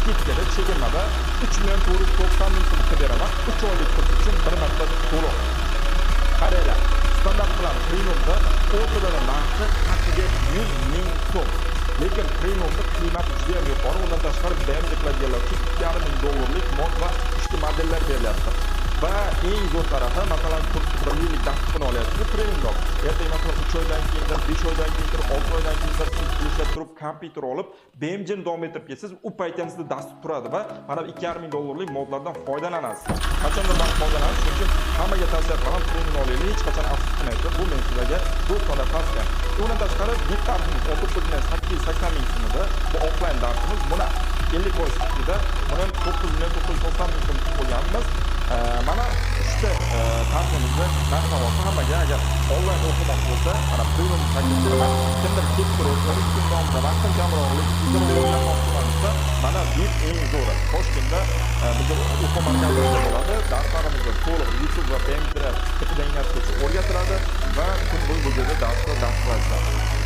skidkada chegirmada 3.490.000 so'mga beraman. 3 oylik kurs uchun bir marta to'lov. Qaranglar, standart plan premiumda o'rtada narxi haqiga 100.000 so'm. Lekin premiumda qiymati juda ham yuqori. Undan tashqari BMW'lar yo'llovchi $2,5 mod va ushbu modellar berilyapti. Va eng zo'r tarafi, masalan, 1 yillik dasturxon olyapsiz, premiumda. Ertaga masalan 3 oydan keyin, 5 oydan keyin, 6 oydan keyin siz ishlab turib kompyuter olib, BMW'ni davom ettirib ketsangiz, u paytingizda dastur turadi va mana $2,5 modlardan foydalanasiz. Qachondan beri foydalanasiz, shuning uchun hammaga tavsiya qilaman, premium olaylik, hech qachon afsus qilmaysiz. Bu men sizlarga do'stona tavsiya. Undan tashqari, bitta darsimiz 19.880.000 so'mda, bu offline darsimiz. Buni 50% skidda, buni 9.990.000 so'm qo'yganmiz. Mana uchta tartibimizda narx-navosi hammaga agar onlayn o'qimoqchi bo'lsa, mana premium taklif qilaman. Kimdir tekshir o'tsa, kun davomida vaqtim kamroqlik o'rganmoqchi bo'lsa, mana bu eng zo'ri. Toshkentda bizga o'quv markazlarida bo'ladi. Darslarimizni to'liq YouTube va BMW'da bittadan o'rgatiladi va kun bo'yi bu yerda dars qilasizlar.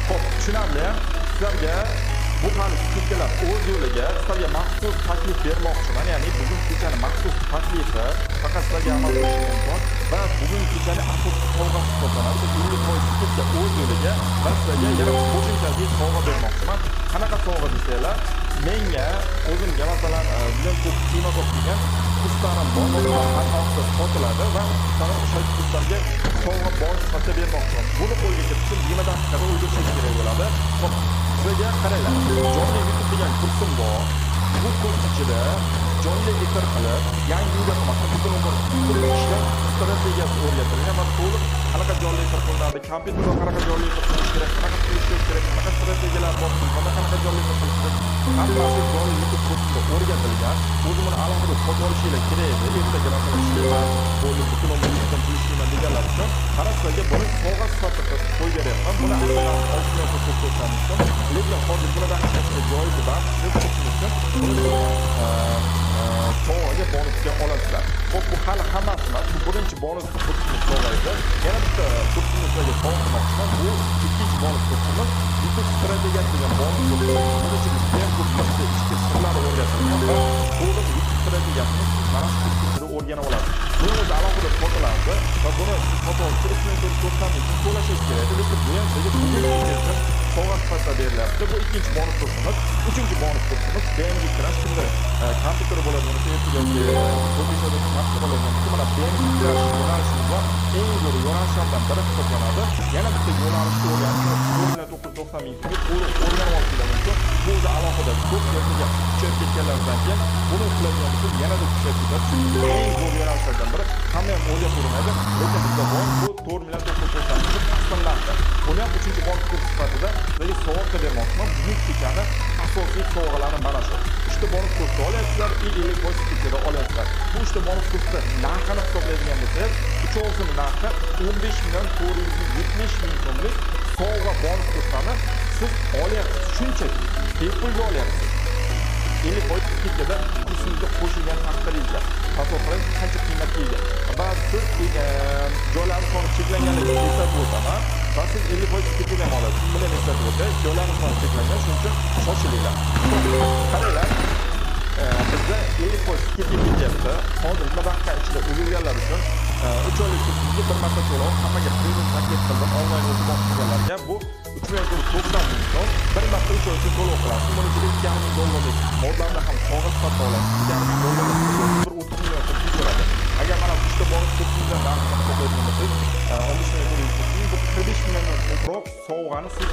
Xo'p, tushunarli. Sizlarga bu hali skidkalar o'z yo'liga sizlarga maxsus taklif bermoqchiman. Ya'ni bugun kechani maxsus taklifi faqat sizlarga amalga oshishi mumkin va bugun kechani asosiy sovg'a hisoblanadi. 50% skidka o'z yo'liga va sizlarga yana qo'shimcha sovg'a bermoqchiman. Qanaqa sovg'a desanglar, menga o'zimga masalan juda ko'p qiymat bo'lgan kurslarim bor, har hafta sotiladi va sana o'sha kurslarga sovg'a bor sifatida bermoqchiman. Buni qo'lga kiritib 20 daqiqada o'ldirishingiz kerak bo'ladi. Xo'p, sizlarga qaranglar. Jonli YouTube degan kursim bor. Bu kurs ichida jonli efir qilib, yangi uyda butun umr ishlab strategiyasi o'rgatilgan va to'liq qanaqa jonli efir qilinadi, kompyuterda qanaqa jonli efir qilish kerak, qanaqa qilish kerak, qanaqa strategiyalar bor, qanaqa jonli efir qilish kerak. Hammasi jonli YouTube kursida o'rgatilgan. O'zim uni alohida sotib olishinglar kerak edi. Ertaga masalan ishlayman, bo'lib butun umr ishdan pul ishlayman deganlar uchun qarasizlarga buni sovg'a sifatida qo'yib beryapman. Buni asosan 6.990 so'm. Lekin hozir buni daqiqasida joiz emas. Siz uchun buni sovg'aga bonusga olasizlar. Xo'p, bu hali hammasi emas. Bu birinchi bonus kursimiz sovg'a edi. Yana bitta kursimizga sovg'a qilmoqchiman. Bu ikkinchi bonus kursimiz. YouTube strategiyasi degan bonus kursi. Buni ichida eng ko'p narsa ichki sirlar o'rgatilgan va to'liq YouTube strategiyasini mana shu kursda o'rganib olasiz. Buni o'zi alohida sotiladi va buni sotib olishga 3.490.000 so'm to'lashingiz kerak. Lekin bu ham sizga sovg'a sifatida berilyapti. Bu ikkinchi bonus kursimiz. Uchinchi bonus kursimiz BMW Crash. Kimda kompyuter bo'ladi, uni ertaga kompyuterda mashq bo'ladi. Mana BMW Crash yo'nalishimiz bor. Eng zo'r yo'nalishlardan biri hisoblanadi. Yana bitta yo'nalishni o'rganib, 4.990.000 so'mga to'liq o'rganib olishingiz mumkin. Bu o'zi alohida ko'p yerga tushib ketganlardan keyin buni qiladigan bo'lsa yanada tushib ketadi. Eng zo'r yo'nalishlardan biri. Hamma ham o'ylab ko'rmaydi, lekin bizda bor. Bu 4.990.000 so'm hisoblanadi. Buni ham uchinchi bonus kurs sifatida sizlarga sovg'a bermoqchiman. Bugun kechani asosiy sovg'alari mana shu. Uchta bonus kursni olyapsizlar, 50% skidkada olyapsizlar. Bu uchta bonus kursni narxini hisoblaydigan bo'lsangiz, uchovsining narxi 15.470.000 so'mlik sovg'a bonus kurslarni siz olyapsiz. Shunchaki bepulga olyapsiz. 50% skidkada kursimizga qo'shilgan taqdiringizda tasavvur qiling qancha qiymatga ega. Va siz joylarning soni cheklanganligini eslatib o'taman. Va siz 50% skidkada ham olasiz. Buni eslatib o'tay. Joylarning soni cheklangan, shuning uchun shoshilinglar. Qaranglar. Bizda 50% skidka ketyapti. Hozir 20 daqiqa ichida ulgurganlar uchun 3 oylik kursimizga bir marta to'lov, hammaga premium taklif qildim. Onlayn o'qimoqchilarga bu 3.990.000 so'm. Bir marta 3 oy uchun to'lov qilasiz. Buni ichida $2,5 modlarni ham sovg'a sifatida olasiz. $2,5 bir 30 million so'm tushiradi. Agar mana bu ishda bonus kursimizdan narxini hisoblaydigan bo'lsangiz, 15 million bu 45 milliondan ko'proq sovg'ani siz